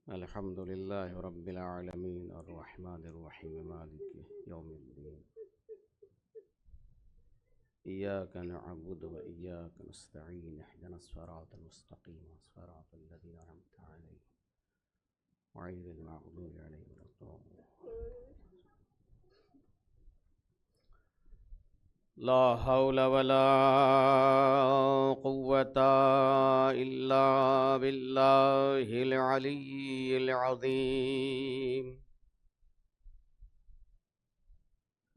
الحمد لله رب العالمين الرحمن الرحيم مالك يوم الدين إياك نعبد وإياك نستعين اهدنا الصراط المستقيم صراط الذين أنعمت عليهم غير المغضوب عليهم ولا الضالين. لا حول ولا قوة إلا بالله العلي العظيم.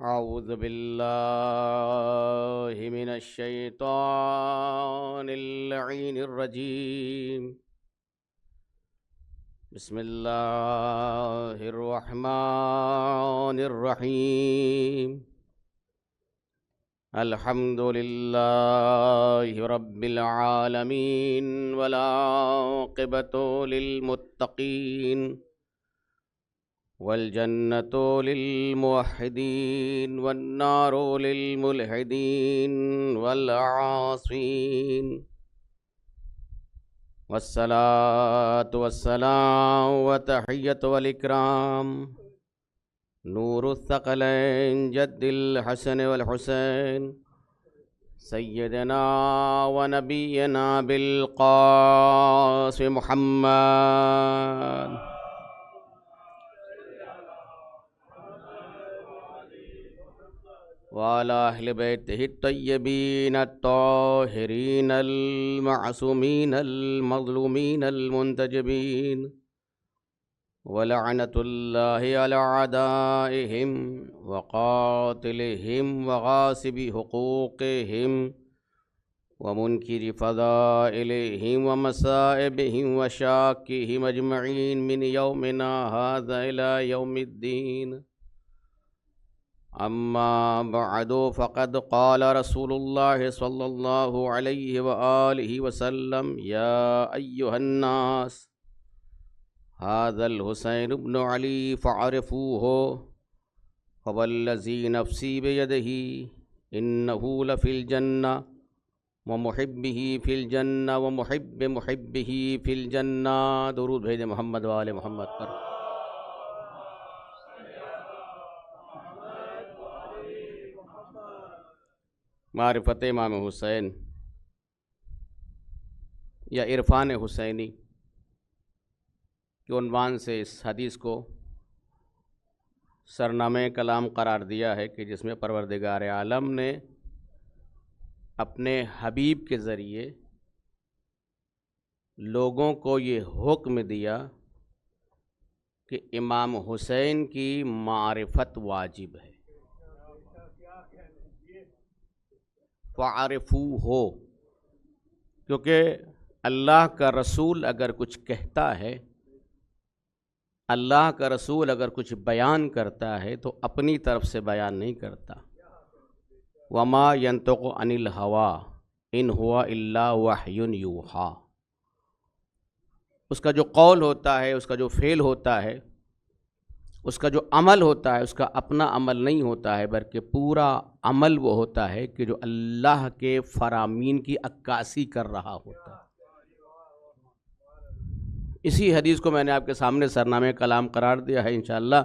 أعوذ بالله من الشيطان اللعين الرجيم. بسم الله الرحمن الرحيم. الحمد لله رب العالمين والعاقبة للمتقين والجنة للموحدين والنار للملحدين والعاصين، والصلاة والسلام وتحية والإكرام نور الثقلين جد الحسن والحسين سيدنا ونبينا بالقاسم محمد وعلى أهل بيته الطيبين الطاهرين المعصومين المظلومين المنتجبين، ولعنة الله على أعدائهم وقاتلهم وغاصب حقوقهم ومنكر فضائلهم ومصائبهم وشاكهم أجمعين من يومنا هذا إلى يوم الدين. أما بعد، فقد قال رسول الله صلى الله عليه وآله وسلم: يا أيها الناس، هذا الحسين بن علي فعرفوه، فوالذي نفسي بيده إنه لفي الجنة ومحبه في الجنة ومحب محبه في الجنة. درود بھیجے محمد وآل محمد پر. معرفت امام حسین یا عرفان حسینی کے عنوان سے اس حدیث کو سرنامہ کلام قرار دیا ہے کہ جس میں پروردگار عالم نے اپنے حبیب کے ذریعے لوگوں کو یہ حکم دیا کہ امام حسین کی معرفت واجب ہے. فَعَرِفُوهُ، کیونکہ اللہ کا رسول اگر کچھ کہتا ہے، اللہ کا رسول اگر کچھ بیان کرتا ہے تو اپنی طرف سے بیان نہیں کرتا. وَمَا يَنطِقُ عَنِ الْهَوَىٰ إِنْ هُوَ إِلَّا وَحْيٌ يُوحَىٰ. اس کا جو قول ہوتا ہے، اس کا جو فعل ہوتا ہے، اس کا جو عمل ہوتا ہے، اس کا اپنا عمل نہیں ہوتا ہے، بلکہ پورا عمل وہ ہوتا ہے کہ جو اللہ کے فرامین کی عکاسی کر رہا ہوتا ہے. اسی حدیث کو میں نے آپ کے سامنے سرنامہ کلام قرار دیا ہے. انشاءاللہ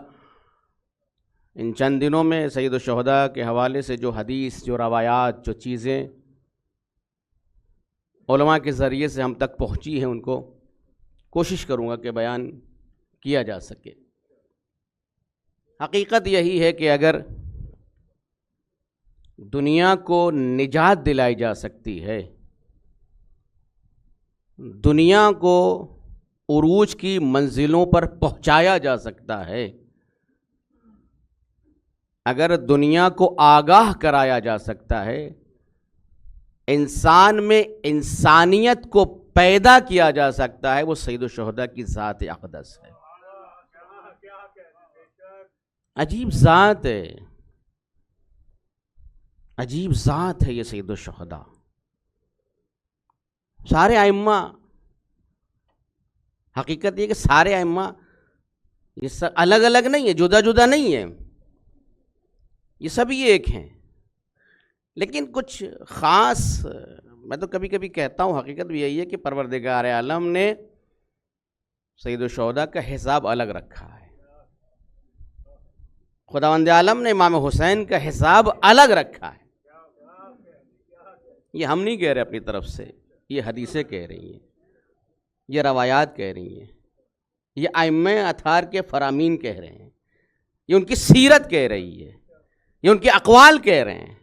ان چند دنوں میں سید الشہداء کے حوالے سے جو حدیث، جو روایات، جو چیزیں علماء کے ذریعے سے ہم تک پہنچی ہیں، ان کو کوشش کروں گا کہ بیان کیا جا سکے. حقیقت یہی ہے کہ اگر دنیا کو نجات دلائی جا سکتی ہے، دنیا کو عروج کی منزلوں پر پہنچایا جا سکتا ہے، اگر دنیا کو آگاہ کرایا جا سکتا ہے، انسان میں انسانیت کو پیدا کیا جا سکتا ہے، وہ سید الشہداء کی ذات اقدس ہے. عجیب ذات ہے، عجیب ذات ہے یہ سید الشہداء. سارے ائمہ، حقیقت یہ کہ سارے ائمہ یہ سب الگ الگ نہیں ہے، جدا جدا نہیں ہے، یہ سب یہ ایک ہیں. لیکن کچھ خاص، میں تو کبھی کبھی کہتا ہوں، حقیقت بھی یہی ہے کہ پروردگار عالم نے سید الشہداء کا حساب الگ رکھا ہے، خداوند عالم نے امام حسین کا حساب الگ رکھا ہے۔ یہ ہم نہیں کہہ رہے اپنی طرف سے، یہ حدیثیں کہہ رہی ہیں، یہ روایات کہہ رہی ہیں، یہ ائمہ اطہار کے فرامین کہہ رہے ہیں، یہ ان کی سیرت کہہ رہی ہے، یہ ان کے اقوال کہہ رہے ہیں،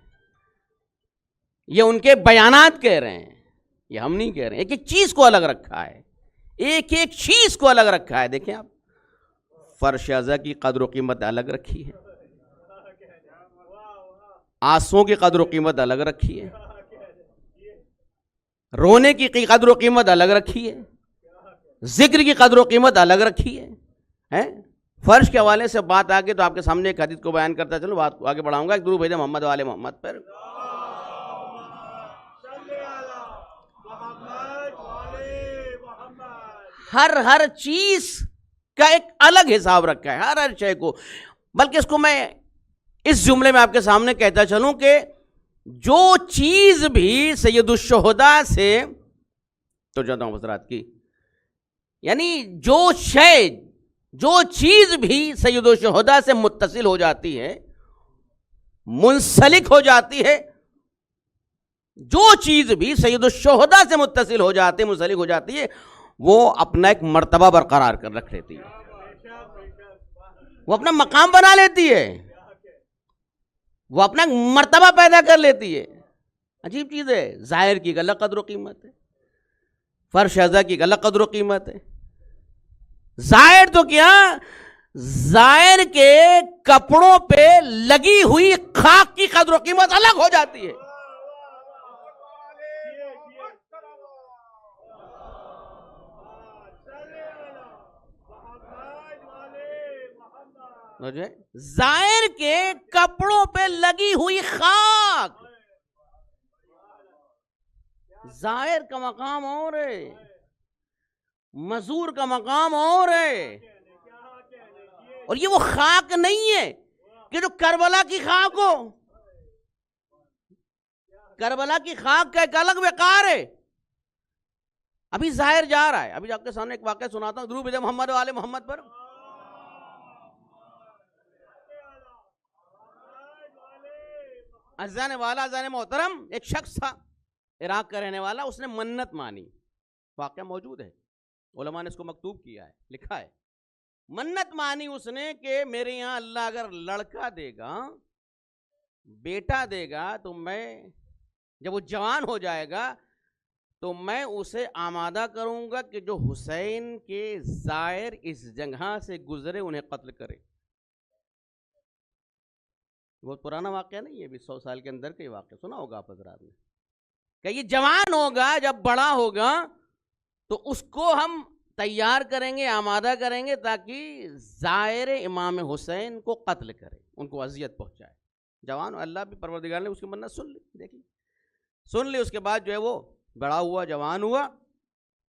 یہ ان کے بیانات کہہ رہے ہیں، یہ ہم نہیں کہہ رہے ہیں۔ ایک ایک چیز کو الگ رکھا ہے، ایک ایک چیز کو الگ رکھا ہے۔ دیکھیں آپ، فرش ازا کی قدر و قیمت الگ رکھی ہے، آنسوؤں کی قدر و قیمت الگ رکھی ہے، رونے کی قدر و قیمت الگ رکھی ہے، ذکر کی قدر و قیمت الگ رکھی ہے۔ فرش کے حوالے سے بات آگے تو آپ کے سامنے ایک حدیث کو بیان کرتا چلو، بات کو آگے بڑھاؤں گا۔ ایک درود بھیجیں محمد والے محمد پر۔ ہر چیز کا ایک الگ حساب رکھا ہے، ہر شے کو۔ بلکہ اس کو میں اس جملے میں آپ کے سامنے کہتا چلوں کہ جو چیز بھی سید الشہداء سے تو جاتا ہوں حضرات کی، یعنی جو چیز بھی سید الشہداء سے متصل ہو جاتی ہے، منسلک ہو جاتی ہے، جو چیز بھی سید الشہداء سے متصل ہو جاتی ہے، منسلک ہو جاتی ہے، وہ اپنا ایک مرتبہ برقرار کر رکھ لیتی ہے، وہ اپنا مقام بنا لیتی ہے، وہ اپنا ایک مرتبہ پیدا کر لیتی ہے۔ عجیب چیز ہے، ظاہر کی الگ قدر و قیمت ہے، فرش ازا کی الگ قدر و قیمت ہے۔ ظاہر تو کیا، ظاہر کے کپڑوں پہ لگی ہوئی خاک کی قدر و قیمت الگ ہو جاتی ہے۔ ظاہر کے کپڑوں پہ لگی ہوئی خاک، ظاہر کا مقام اور ہے، مزور کا مقام اور ہے، اور یہ وہ خاک نہیں ہے کہ جو کربلا کی خاک ہو۔ کربلا کی خاک کا ایک الگ وقار ہے۔ ابھی ظاہر جا رہا ہے، ابھی آپ کے سامنے ایک واقعہ سناتا ہوں، درود بھیجیں محمد والے محمد پر۔ عزیزان والا، عزیزان محترم، ایک شخص تھا عراق کا رہنے والا، اس نے منت مانی، واقعہ موجود ہے، علماء نے اس کو مکتوب کیا ہے، لکھا ہے۔ منت مانی اس نے کہ میرے یہاں اللہ اگر لڑکا دے گا، بیٹا دے گا، تو میں جب وہ جوان ہو جائے گا تو میں اسے آمادہ کروں گا کہ جو حسین کے زائر اس جگہ سے گزرے انہیں قتل کرے۔ بہت پرانا واقعہ نہیں ہے، ابھی 100 سال کے اندر کا یہ واقعہ سنا ہوگا آپ حضرات نے، کہ یہ جوان ہوگا، جب بڑا ہوگا تو اس کو ہم تیار کریں گے، آمادہ کریں گے تاکہ زائر امام حسین کو قتل کرے، ان کو اذیت پہنچائے۔ جوان، اللہ بھی پروردگار نے اس کی منت سن لی، دیکھیں سن لی۔ اس کے بعد جو ہے وہ بڑا ہوا، جوان ہوا،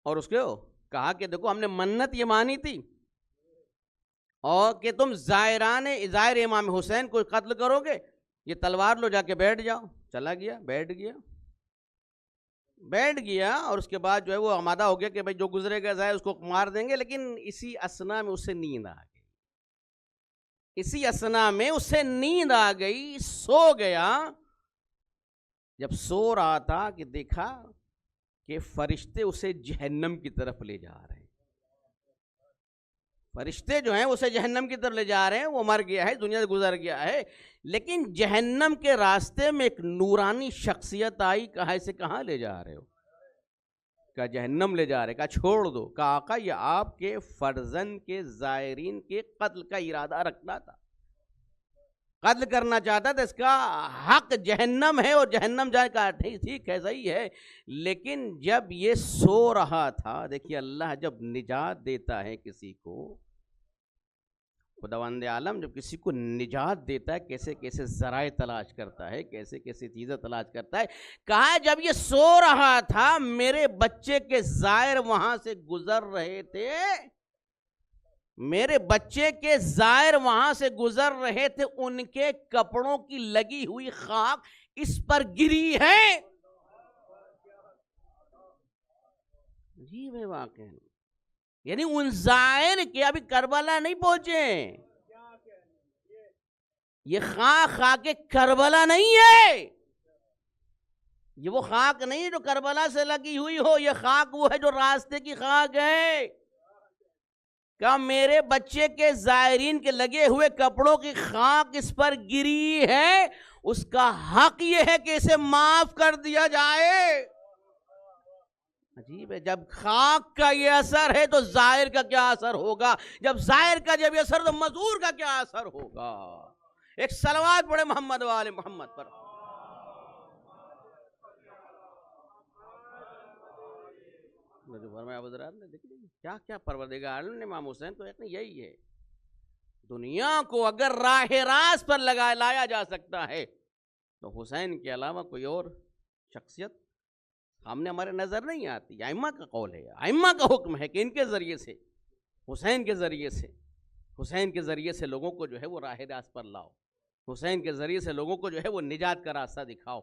اور اس کو کہا کہ دیکھو ہم نے منت یہ مانی تھی اور کہ تم زائر امام حسین کو قتل کرو گے، یہ تلوار لو، جا کے بیٹھ جاؤ۔ چلا گیا، بیٹھ گیا اور اس کے بعد جو ہے وہ آمادہ ہو گیا کہ بھائی جو گزرے گا زائر اس کو مار دیں گے، لیکن اسی اسنا میں اسے نیند آ گئی، نیند آ گئی، سو گیا۔ جب سو رہا تھا کہ دیکھا کہ فرشتے اسے جہنم کی طرف لے جا رہے ہیں، فرشتے جو ہیں اسے جہنم کی طرف لے جا رہے ہیں۔ وہ مر گیا ہے، دنیا سے گزر گیا ہے، لیکن جہنم کے راستے میں ایک نورانی شخصیت آئی، کہا اسے کہاں لے جا رہے ہو؟ کہا جہنم لے جا رہے۔ کہا چھوڑ دو۔ کہا آقا یہ آپ کے فرزند کے زائرین کے قتل کا ارادہ رکھتا تھا، قتل کرنا چاہتا تھا، اس کا حق جہنم ہے اور جہنم جائے۔ کہا ٹھیک ہے، صحیح ہے، لیکن جب یہ سو رہا تھا، دیکھیے اللہ جب نجات دیتا ہے کسی کو، خداوند عالم جب کسی کو نجات دیتا ہے، کیسے کیسے ذرائع تلاش کرتا ہے، کیسے کیسے چیزیں تلاش کرتا ہے۔ کہا جب یہ سو رہا تھا، میرے بچے کے زائر وہاں سے گزر رہے تھے، ان کے کپڑوں کی لگی ہوئی خاک اس پر گری ہے۔ عجیب ہے واقعہ، یعنی ان زائر کے ابھی کربلا نہیں پہنچے، یہ خاک کربلا نہیں ہے، یہ وہ خاک نہیں ہے جو کربلا سے لگی ہوئی ہو، یہ خاک وہ ہے جو راستے کی خاک ہے۔ کہ میرے بچے کے زائرین کے لگے ہوئے کپڑوں کی خاک اس پر گری ہے، اس کا حق یہ ہے کہ اسے معاف کر دیا جائے۔ عجیب ہے، جب خاک کا یہ اثر ہے تو زائر کا کیا اثر ہوگا، جب زائر کا جب یہ اثر تو مزدور کا کیا اثر ہوگا۔ ایک صلوات پڑھے محمد وآل محمد پر۔ جو فرمایا حضرات نے، دیکھیں کیا کیا پروردگار عالم نے امام حسین تو یہی ہے، دنیا کو اگر راہ راست پر لایا جا سکتا ہے تو حسین کے علاوہ کوئی اور شخصیت سامنے ہمارے نظر نہیں آتی۔ ائمہ کا قول ہے، ائمہ کا حکم ہے کہ ان کے ذریعے سے، حسین کے ذریعے سے لوگوں کو جو ہے وہ راہ راست پر لاؤ، حسین کے ذریعے سے لوگوں کو جو ہے وہ نجات کا راستہ دکھاؤ،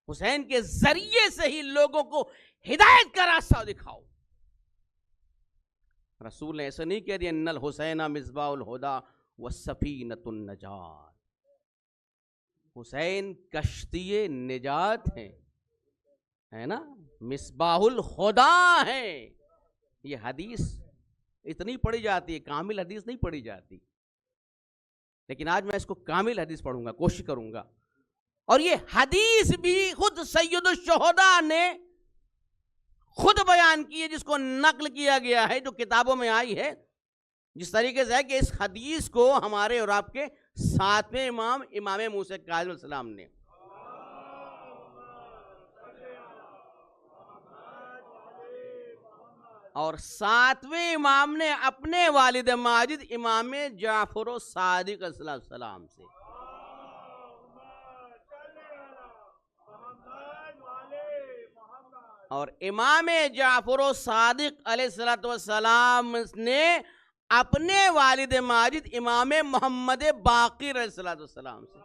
حسین کے ذریعے سے ہی لوگوں کو ہدایت کا راستہ دکھاؤ۔ رسول نے ایسا نہیں کہہ دیا ان الحسین مصباح الہدی والسفینۃ النجات، حسین کشتی نجات ہے نا، مصباح الہدی ہے۔ یہ حدیث اتنی پڑھی جاتی ہے، کامل حدیث نہیں پڑھی جاتی، لیکن آج میں اس کو کامل حدیث پڑھوں گا، کوشش کروں گا۔ اور یہ حدیث بھی خود سید الشہداء نے خود بیان کی ہے، جس کو نقل کیا گیا ہے، جو کتابوں میں آئی ہے، جس طریقے سے ہے کہ اس حدیث کو ہمارے اور آپ کے ساتویں امام موسیٰ کاظم علیہ السلام نے اور ساتویں امام نے اپنے والد ماجد امام جعفر صادق علیہ السلام سے، اور امام جعفر صادق علیہ السلام نے اپنے والد ماجد امام محمد باقر علیہ السلام سے۔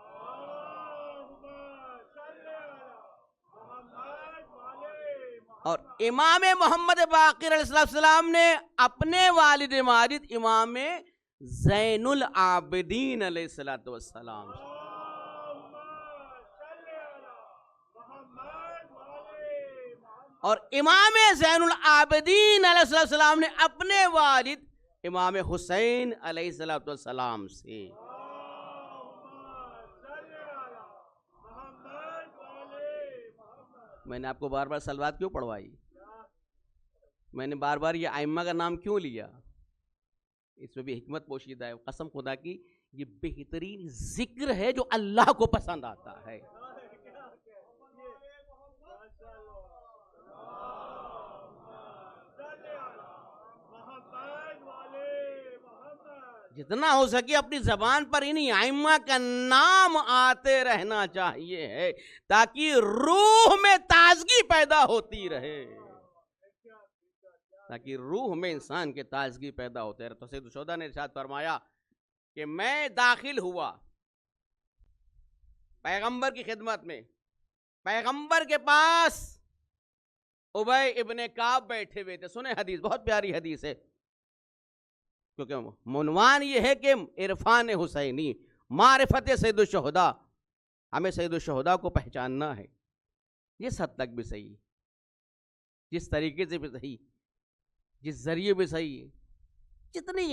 اور امام محمد باقر علیہ السلام نے اپنے والد ماجد امام زین العابدین علیہ السلام سے۔ اور امام زین العابدین علیہ السلام نے اپنے والد امام حسین علیہ السلام سے۔ میں نے آپ کو بار بار صلوات کیوں پڑھوائی، میں نے بار بار یہ ائمہ کا نام کیوں لیا، اس میں بھی حکمت پوشیدہ ہے۔ قسم خدا کی یہ بہترین ذکر ہے جو اللہ کو پسند آتا ہے۔ جتنا ہو سکے اپنی زبان پر انہی ائمہ کا نام آتے رہنا چاہیے ہے، تاکہ روح میں تازگی پیدا ہوتی رہے، تاکہ روح میں انسان کے تازگی پیدا ہوتے رہے۔ تو سید الشہداء نے ارشاد فرمایا کہ میں داخل ہوا پیغمبر کی خدمت میں، پیغمبر کے پاس ابی ابن کعب بیٹھے ہوئے تھے۔ سنیں حدیث، بہت پیاری حدیث ہے، کیونکہ عنوان یہ ہے کہ عرفان حسینی، معرفت سید الشہداء، ہمیں سید الشہداء کو پہچاننا ہے، جس حد تک بھی صحیح، جس طریقے سے بھی صحیح، جس ذریعے بھی صحیح، جتنی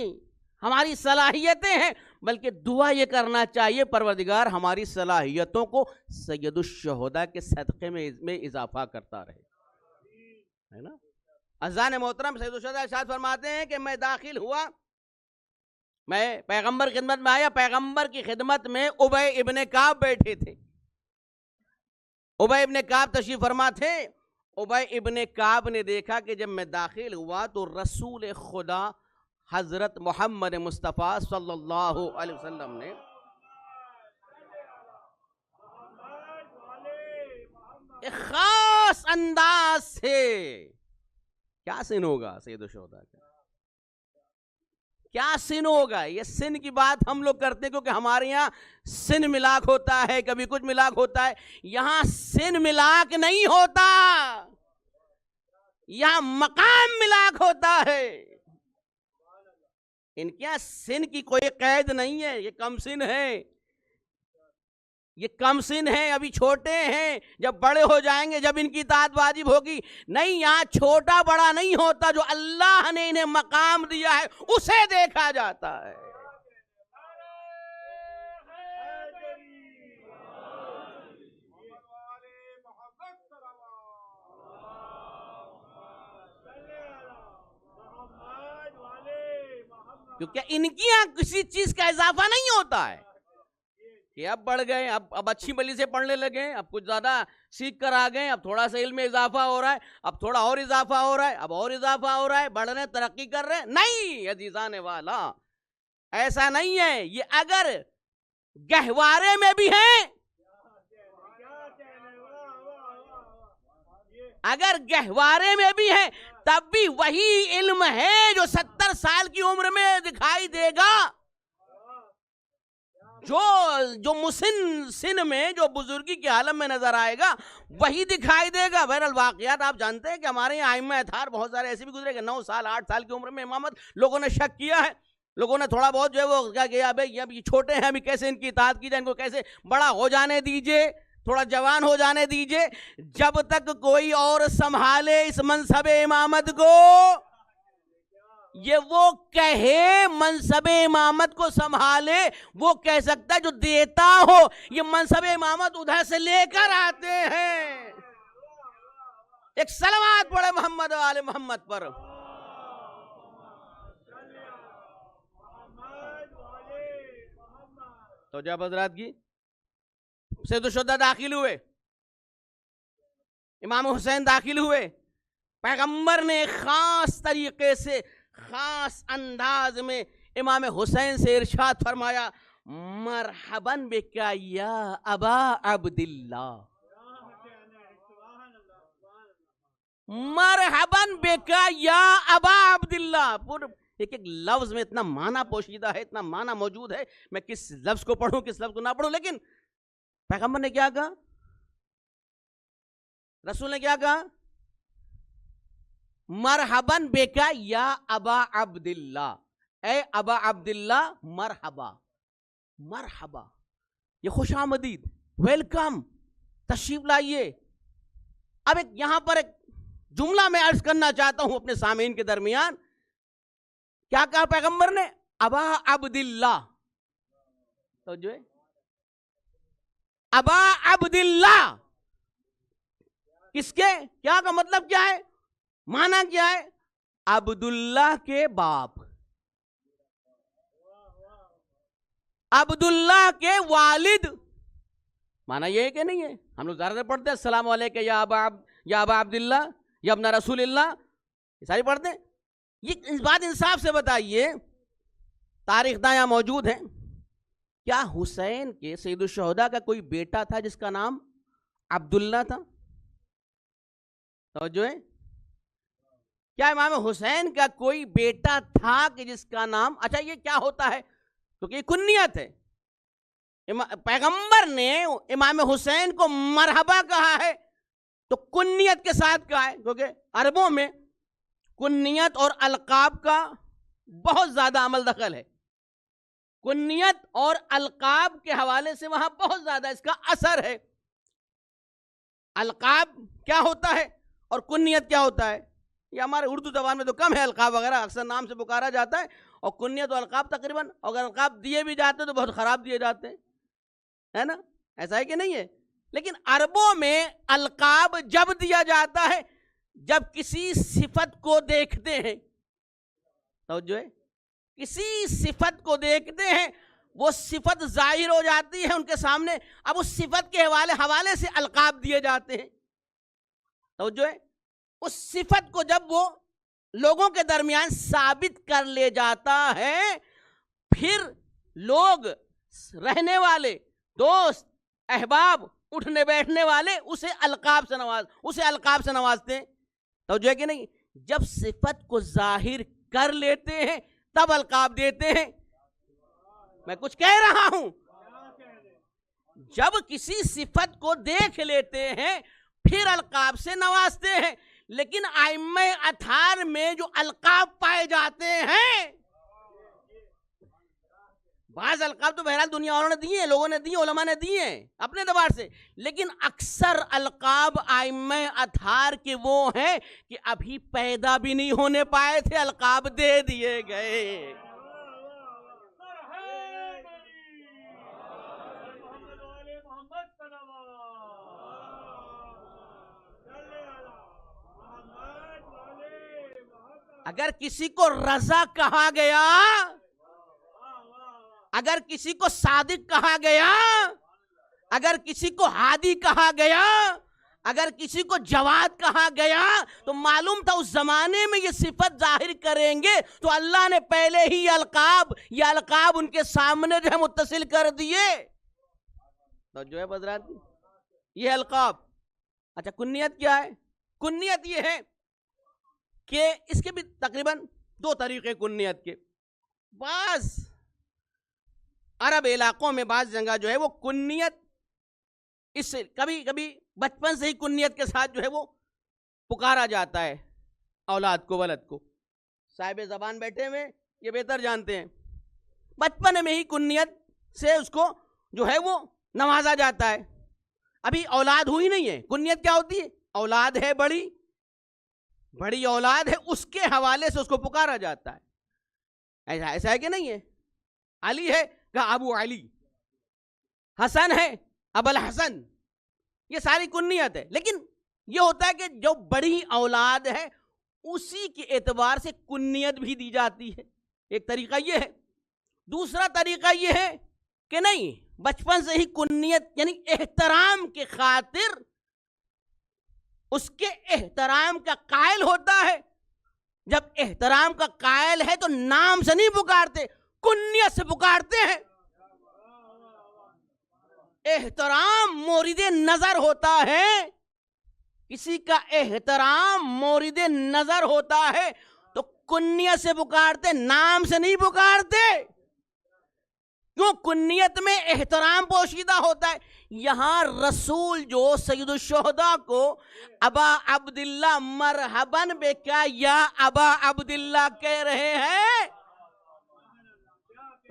ہماری صلاحیتیں ہیں، بلکہ دعا یہ کرنا چاہیے پروردگار ہماری صلاحیتوں کو سید الشہداء کے صدقے میں اضافہ کرتا رہے، ہے نا۔ اذان محترم، سید الشہداء ارشاد فرماتے ہیں کہ میں داخل ہوا، میں پیغمبر کی خدمت میں آیا، پیغمبر کی خدمت میں ابی ابن کعب بیٹھے تھے۔ ابی ابن کعب تشریف فرما تھے۔ ابی ابن کعب نے دیکھا کہ جب میں داخل ہوا تو رسول خدا حضرت محمد مصطفیٰ صلی اللہ علیہ وسلم نے ایک خاص انداز سے، کیا سن ہوگا سید الشہداء کا، کیا سن ہوگا؟ یہ سن کی بات ہم لوگ کرتے ہیں کیونکہ ہمارے یہاں سن ملاک ہوتا ہے، کبھی کچھ ملاک ہوتا ہے، یہاں سن ملاک نہیں ہوتا، یہاں مقام ملاک ہوتا ہے۔ ان کے یہاں سن کی کوئی قید نہیں ہے، یہ کم سن ہے، یہ کم سن ہیں، ابھی چھوٹے ہیں، جب بڑے ہو جائیں گے جب ان کی اطاعت واجب ہوگی. نہیں، یہاں چھوٹا بڑا نہیں ہوتا، جو اللہ نے انہیں مقام دیا ہے اسے دیکھا جاتا ہے. کیونکہ ان کی یہاں کسی چیز کا اضافہ نہیں ہوتا ہے کہ اب بڑھ گئے، اب اچھی بلی سے پڑھنے لگے، اب کچھ زیادہ سیکھ کر آ گئے، اب تھوڑا سا علم میں اضافہ ہو رہا ہے، اب تھوڑا اور اضافہ ہو رہا ہے، اب اور اضافہ ہو رہا ہے، بڑھ رہے ہیں، ترقی کر رہے ہیں. نہیں عزیزان والا، ایسا نہیں ہے. یہ اگر گہوارے میں بھی ہیں، اگر گہوارے میں بھی ہیں، تب بھی وہی علم ہے جو 70 سال کی عمر میں دکھائی دے گا، جو مسن سن میں، جو بزرگی کے عالم میں نظر آئے گا وہی دکھائی دے گا. بہرحال واقعات آپ جانتے ہیں کہ ہمارے یہاں ائمہ اطہار بہت سارے ایسے بھی گزرے کہ 9 سال 8 سال کی عمر میں امامت، لوگوں نے شک کیا ہے، لوگوں نے تھوڑا بہت جو ہے وہ کیا کیا، ابھی یہ چھوٹے ہیں، ابھی کیسے ان کی اطاعت کی جائے، ان کو کیسے بڑا ہو جانے دیجئے، تھوڑا جوان ہو جانے دیجئے. جب تک کوئی اور سنبھالے اس منصب امامت کو، یہ وہ کہے منصب امامت کو سنبھالے، وہ کہہ سکتا ہے جو دیتا ہو. یہ منصب امامت ادھر سے لے کر آتے ہیں. ایک صلوات پڑھے محمد و آل محمد پر. تو جب حضرات کی سید الشہداء داخل ہوئے، امام حسین داخل ہوئے، پیغمبر نے خاص طریقے سے، خاص انداز میں امام حسین سے ارشاد فرمایا، مرحباً بکا یا ابا عبداللہ، مرحباً بکا یا ابا عبداللہ. ایک لفظ میں اتنا معنی پوشیدہ ہے، اتنا معنی موجود ہے، میں کس لفظ کو پڑھوں کس لفظ کو نہ پڑھوں. لیکن پیغمبر نے کیا کہا، رسول نے کیا کہا، مرحباً بکا یا ابا عبداللہ، اے ابا عبداللہ مرحبا، مرحبا، یہ خوش آمدید، ویلکم، تشریف لائیے. اب یہاں پر ایک جملہ میں عرض کرنا چاہتا ہوں اپنے سامعین کے درمیان. کیا کہا پیغمبر نے، ابا عبداللہ. تو جو ہے ابا عبداللہ، کس کے، کیا کا مطلب کیا ہے، معنی کیا ہے، عبداللہ کے باپ، عبداللہ کے والد. معنی یہ ہے کہ نہیں ہے؟ ہم لوگ زیادہ پڑھتے ہیں السلام علیکم یا ابا عبداللہ یا ابن رسول اللہ، یہ ساری پڑھتے ہیں. یہ اس بات انصاف سے بتائیے، تاریخ داں موجود ہیں، کیا حسین کے سید الشہداء کا کوئی بیٹا تھا جس کا نام عبداللہ تھا؟ توجہ ہے، کیا امام حسین کا کوئی بیٹا تھا کہ جس کا نام، اچھا یہ کیا ہوتا ہے، کیونکہ یہ کنیت ہے. پیغمبر نے امام حسین کو مرحبا کہا ہے تو کنیت کے ساتھ کہا ہے، کیونکہ عربوں میں کنیت اور القاب کا بہت زیادہ عمل دخل ہے. کنیت اور القاب کے حوالے سے وہاں بہت زیادہ اس کا اثر ہے. القاب کیا ہوتا ہے اور کنیت کیا ہوتا ہے، یہ ہمارے اردو زبان میں تو کم ہے، القاب وغیرہ اکثر نام سے پکارا جاتا ہے، اور کنیت و القاب تقریباً، اگر القاب دیے بھی جاتے ہیں تو بہت خراب دیے جاتے ہیں، ہے نا، ایسا ہے کہ نہیں ہے. لیکن عربوں میں القاب جب دیا جاتا ہے جب کسی صفت کو دیکھتے ہیں، توجہ ہے، کسی صفت کو دیکھتے ہیں، وہ صفت ظاہر ہو جاتی ہے ان کے سامنے، اب اس صفت کے حوالے سے القاب دیے جاتے ہیں. توجہ ہے، اس صفت کو جب وہ لوگوں کے درمیان ثابت کر لے جاتا ہے، پھر لوگ، رہنے والے، دوست، احباب، اٹھنے بیٹھنے والے اسے القاب سے نوازتے ہیں. توجہ ہے کہ نہیں، جب صفت کو ظاہر کر لیتے ہیں تب القاب دیتے ہیں. میں کچھ کہہ رہا ہوں، جب کسی صفت کو دیکھ لیتے ہیں پھر القاب سے نوازتے ہیں. لیکن ائمہ اطہار میں جو القاب پائے جاتے ہیں بعض القاب تو بہرحال دنیا والوں نے دیے ہیں، لوگوں نے دیے، علماء نے دیے ہیں اپنے اعتبار سے، لیکن اکثر القاب ائمہ اطہار کے وہ ہیں کہ ابھی پیدا بھی نہیں ہونے پائے تھے، القاب دے دیے گئے۔ اگر کسی کو رضا کہا گیا، اگر کسی کو صادق کہا گیا، اگر کسی کو ہادی کہا گیا، اگر کسی کو جواد کہا گیا، تو معلوم تھا اس زمانے میں یہ صفت ظاہر کریں گے، تو اللہ نے پہلے ہی یہ القاب ان کے سامنے جو ہے متصل کر دیے۔ تو جو ہے حضرات یہ القاب۔ اچھا کنیت کیا ہے؟ کنیت یہ ہے کہ اس کے بھی تقریباً 2 طریقے کنیت کے۔ بعض عرب علاقوں میں بعض جگہ جو ہے وہ کنیت، اس سے کبھی کبھی بچپن سے ہی کنیت کے ساتھ جو ہے وہ پکارا جاتا ہے اولاد کو، ولد کو۔ صاحب زبان بیٹھے ہوئے یہ بہتر جانتے ہیں، بچپن میں ہی کنیت سے اس کو جو ہے وہ نوازا جاتا ہے۔ ابھی اولاد ہوئی نہیں ہے، کنیت کیا ہوتی ہے؟ اولاد ہے، بڑی اولاد ہے، اس کے حوالے سے اس کو پکارا جاتا ہے۔ ایسا ہے کہ نہیں ہے؟ علی ہے کہا ابو علی، حسن ہے ابو الحسن، یہ ساری کنیت ہے۔ لیکن یہ ہوتا ہے کہ جو بڑی اولاد ہے اسی کے اعتبار سے کنیت بھی دی جاتی ہے، ایک طریقہ یہ ہے۔ دوسرا طریقہ یہ ہے کہ نہیں، بچپن سے ہی کنیت یعنی احترام کے خاطر اس کے احترام کا قائل ہوتا ہے۔ جب احترام کا قائل ہے تو نام سے نہیں پکارتے، کنیت سے پکارتے ہیں۔ احترام مورد نظر ہوتا ہے، کسی کا احترام مورد نظر ہوتا ہے تو کنیت سے پکارتے، نام سے نہیں پکارتے۔ کیوں؟ کنیت میں احترام پوشیدہ ہوتا ہے۔ یہاں رسول جو سید الشہداء کو ابا عبداللہ مرحباً بکا یا ابا عبداللہ کہہ رہے ہیں،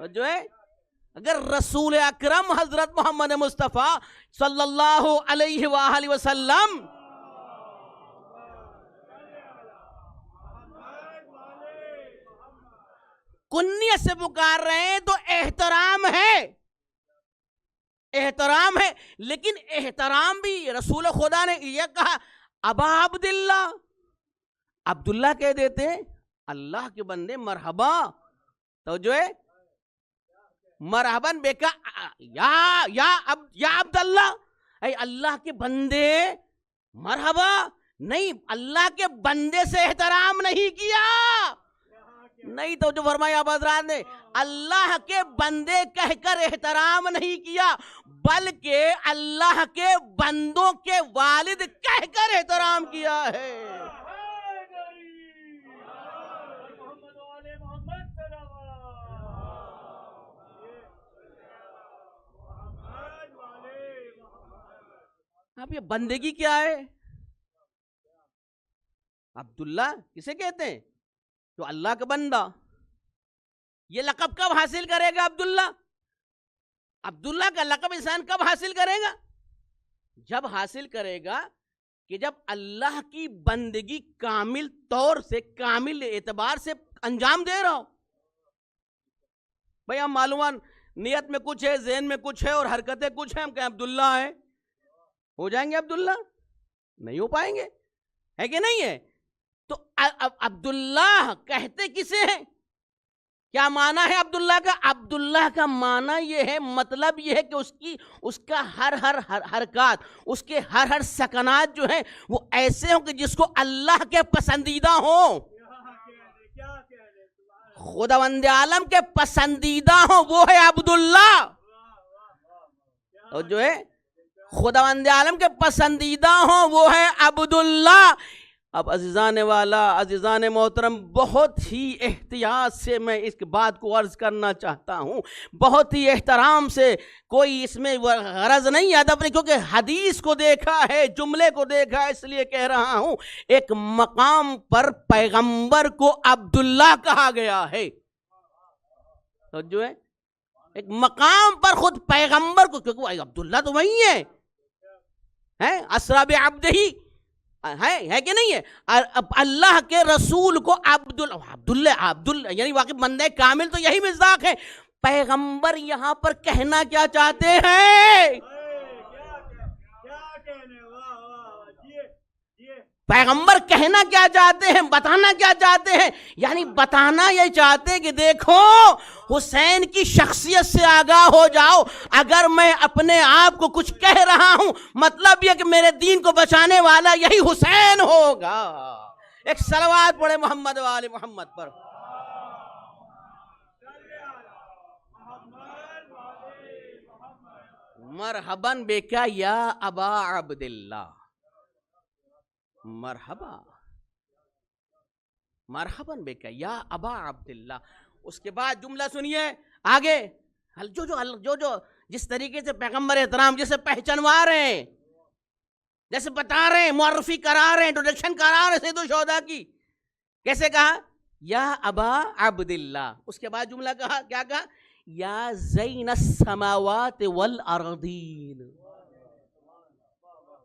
جو ہے اگر رسول اکرم حضرت محمد مصطفیٰ صلی اللہ علیہ وآلہ وسلم کنیت سے پکار رہے ہیں تو احترام ہے، احترام ہے۔ لیکن احترام بھی رسول خدا نے یہ کہا ابا عبداللہ، عبداللہ کہہ دیتے، اللہ کے بندے مرحبا، تو جو ہے مرحباً بیکا یا عبداللہ، اے اللہ کے بندے مرحبا، نہیں اللہ کے بندے سے احترام نہیں کیا، نہیں تو جو فرمایا اب حضرات نے اللہ کے بندے کہہ کر احترام نہیں کیا، بلکہ اللہ کے بندوں کے والد کہہ کر احترام کیا ہے۔ اب یہ بندگی کیا ہے؟ عبداللہ کسے کہتے ہیں؟ جو اللہ کا بندہ۔ یہ لقب کب حاصل کرے گا عبداللہ؟ عبداللہ کا لقب انسان کب حاصل کرے گا؟ جب حاصل کرے گا کہ جب اللہ کی بندگی کامل طور سے، کامل اعتبار سے انجام دے رہا ہو۔ بھئی ہم معلومان نیت میں کچھ ہے، ذہن میں کچھ ہے اور حرکتیں کچھ ہیں، ہم کہیں عبداللہ ہیں، ہو جائیں گے عبداللہ؟ نہیں ہو پائیں گے، ہے کہ نہیں ہے؟ تو عبداللہ کہتے کسے ہیں؟ کیا معنی ہے عبداللہ کا؟ عبداللہ کا معنی یہ ہے، مطلب یہ ہے کہ اس کا ہر حرکات، اس کے ہر سکنات جو ہیں وہ ایسے ہوں کہ جس کو اللہ کے پسندیدہ ہوں، خداوند عالم کے پسندیدہ ہوں، وہ ہے عبداللہ۔ اور جو ہے خداوند عالم کے پسندیدہ ہوں وہ ہے عبداللہ۔ اب عزیزان والا، عزیزان محترم، بہت ہی احتیاط سے میں اس بات کو عرض کرنا چاہتا ہوں، بہت ہی احترام سے، کوئی اس میں غرض نہیں، ادب نہیں، کیونکہ حدیث کو دیکھا ہے، جملے کو دیکھا ہے، اس لیے کہہ رہا ہوں۔ ایک مقام پر پیغمبر کو عبداللہ کہا گیا ہے، تو جو ہے ایک مقام پر خود پیغمبر کو، کیونکہ عبداللہ تو وہی ہے، اسرا بعبدہ ہے کہ نہیں ہے؟ اللہ کے رسول کو عبداللہ یعنی واقعی بندہ کامل، تو یہی مصداق ہے۔ پیغمبر یہاں پر کہنا کیا چاہتے ہیں؟ پیغمبر کہنا کیا چاہتے ہیں، بتانا کیا چاہتے ہیں؟ یعنی بتانا یہ چاہتے ہیں کہ دیکھو حسین کی شخصیت سے آگاہ ہو جاؤ، اگر میں اپنے آپ کو کچھ کہہ رہا ہوں مطلب یہ کہ میرے دین کو بچانے والا یہی حسین ہوگا۔ ایک صلوات پڑھے محمد و آل محمد پر۔ مرحباً بکا یا ابا عبداللہ، مرحبا مرحباً بکا یا ابا عبداللہ۔ اس کے بعد جملہ سنیے آگے، جو جس طریقے سے پیغمبر احترام جسے پہچانوا رہے ہیں، جیسے بتا رہے ہیں، معرفی کرا رہے ہیں، انٹروڈکشن کرا رہے ہیں سید الشہداء کی، کیسے کہا؟ یا ابا عبداللہ۔ اس کے بعد جملہ کہا، کیا کہا؟ یا زین السماوات والارضین۔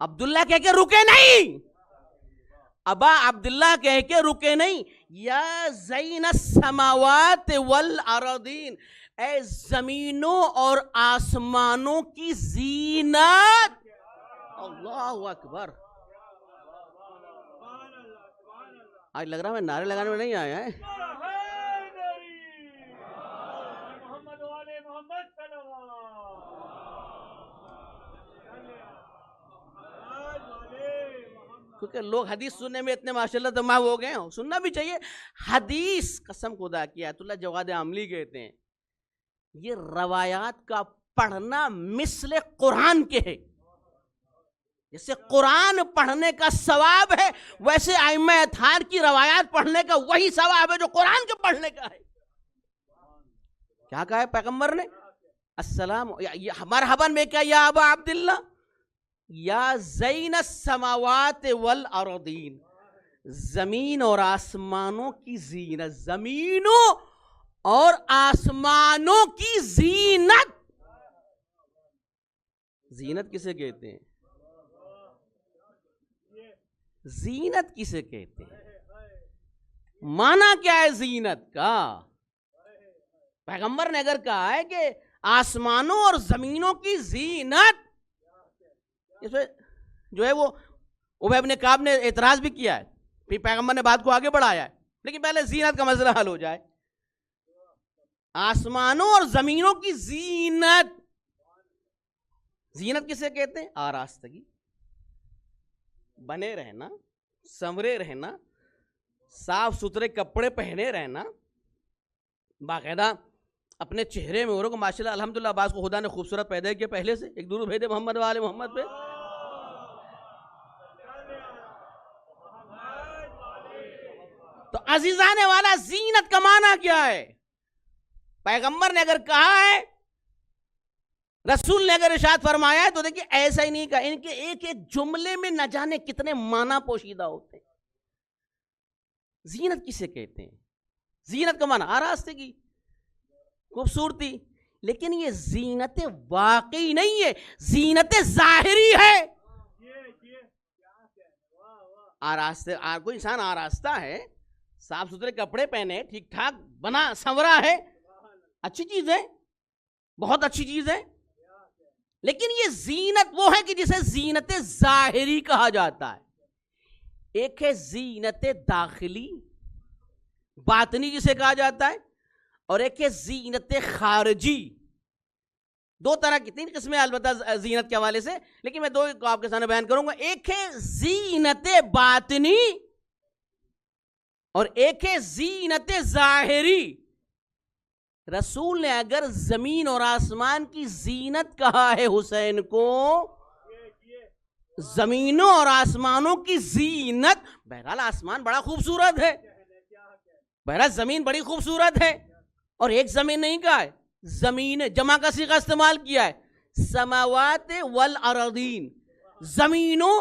عبداللہ کہہ کے رکے نہیں، ابا عبداللہ کہہ کے رکے نہیں، یا زین السماوات والارضین، اے زمینوں اور آسمانوں کی زینت۔ اللہ اکبر۔ آج لگ رہا میں نعرے لگانے میں نہیں آیا ہے۔ کیونکہ لوگ حدیث سننے میں اتنے ماشاءاللہ دماغ ہو گئے ہیں، سننا بھی چاہیے حدیث۔ قسم خدا کی آیت اللہ جواد عاملی کہتے ہیں یہ روایات کا پڑھنا مثل قرآن کے ہے، جیسے قرآن پڑھنے کا ثواب ہے ویسے ائمہ اطہار کی روایات پڑھنے کا وہی ثواب ہے جو قرآن کے پڑھنے کا ہے۔ کیا کہا ہے پیغمبر نے؟ السلام مرحباً بکا یا ابا عبداللہ، یا زین السماوات والارضین، زمین اور آسمانوں کی زینت، زمینوں اور آسمانوں کی زینت۔ زینت کسے کہتے ہیں؟ زینت کسے کہتے ہیں؟ معنی کیا ہے زینت کا؟ پیغمبر نے اگر کہا ہے کہ آسمانوں اور زمینوں کی زینت، اس میں جو ہے وہ ابی بن کعب نے اعتراض بھی کیا ہے، پھر پیغمبر نے بات کو آگے بڑھایا ہے، لیکن پہلے زینت کا مسئلہ حل ہو جائے۔ آسمانوں اور زمینوں کی زینت، زینت کسے کہتے ہیں؟ آراستگی، بنے رہنا، سنورے رہنا، صاف ستھرے کپڑے پہنے رہنا، باقاعدہ اپنے چہرے میں عوروں کو ماشاءاللہ الحمدللہ بعض کو خدا نے خوبصورت پیدا کیا پہلے سے۔ ایک درود بھیجے محمد و آل محمد پہ۔ تو عزیزانے والا زینت کا معنی کیا ہے؟ پیغمبر نے اگر کہا ہے، رسول نے اگر ارشاد فرمایا ہے، تو دیکھیں ایسا ہی نہیں کہا، ان کے ایک ایک جملے میں نہ جانے کتنے معنی پوشیدہ ہوتے ہیں۔ زینت کسے کہتے ہیں؟ زینت کا معنی آراستگی، خوبصورتی، لیکن یہ زینت واقعی نہیں ہے، زینت ظاہری ہے۔ کوئی انسان آراستہ ہے، صاف ستھرے کپڑے پہنے، ٹھیک ٹھاک بنا سنورا ہے، اچھی چیز ہے، بہت اچھی چیز ہے، لیکن یہ زینت وہ ہے کہ جسے زینت ظاہری کہا جاتا ہے۔ ایک ہے زینت داخلی باطنی جسے کہا جاتا ہے، اور ایک ہے زینت خارجی۔ دو طرح کی، تین قسمیں البتہ زینت کے حوالے سے، لیکن میں دو آپ کے سامنے بیان کروں گا۔ ایک ہے زینت باطنی اور ایک ہے زینت ظاہری۔ رسول نے اگر زمین اور آسمان کی زینت کہا ہے حسین کو، زمینوں اور آسمانوں کی زینت، بہرحال آسمان بڑا خوبصورت ہے، بہرحال زمین بڑی خوبصورت ہے، اور ایک زمین نہیں کہا ہے، زمین جمع کا صیغہ استعمال کیا ہے، سماوات والارضین، زمینوں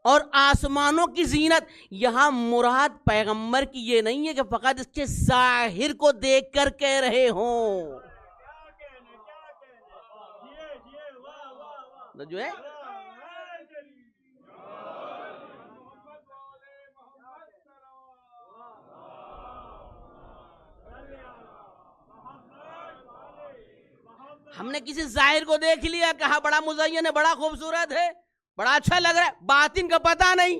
اور آسمانوں کی زینت۔ یہاں مراد پیغمبر کی یہ نہیں ہے کہ فقط اس کے ظاہر کو دیکھ کر کہہ رہے ہوں، جو ہے ہم نے کسی ظاہر کو دیکھ لیا، کہا بڑا مزین ہے، بڑا خوبصورت ہے، بڑا اچھا لگ رہا ہے، باطن کا پتہ نہیں،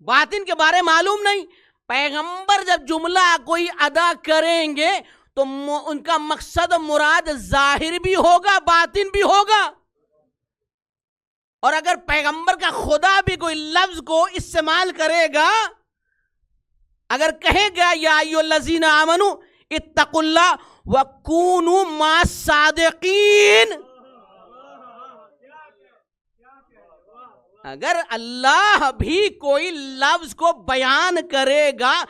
باطن کے بارے معلوم نہیں. پیغمبر جب جملہ کوئی ادا کریں گے تو ان کا مقصد مراد ظاہر بھی ہوگا، باطن بھی ہوگا. اور اگر پیغمبر کا خدا بھی کوئی لفظ کو استعمال کرے گا، اگر کہے گا یا ایھا الذین آمنوا اتقوا اللہ وکونوا مع الصادقین، اگر اللہ بھی کوئی لفظ کو بیان کرے گا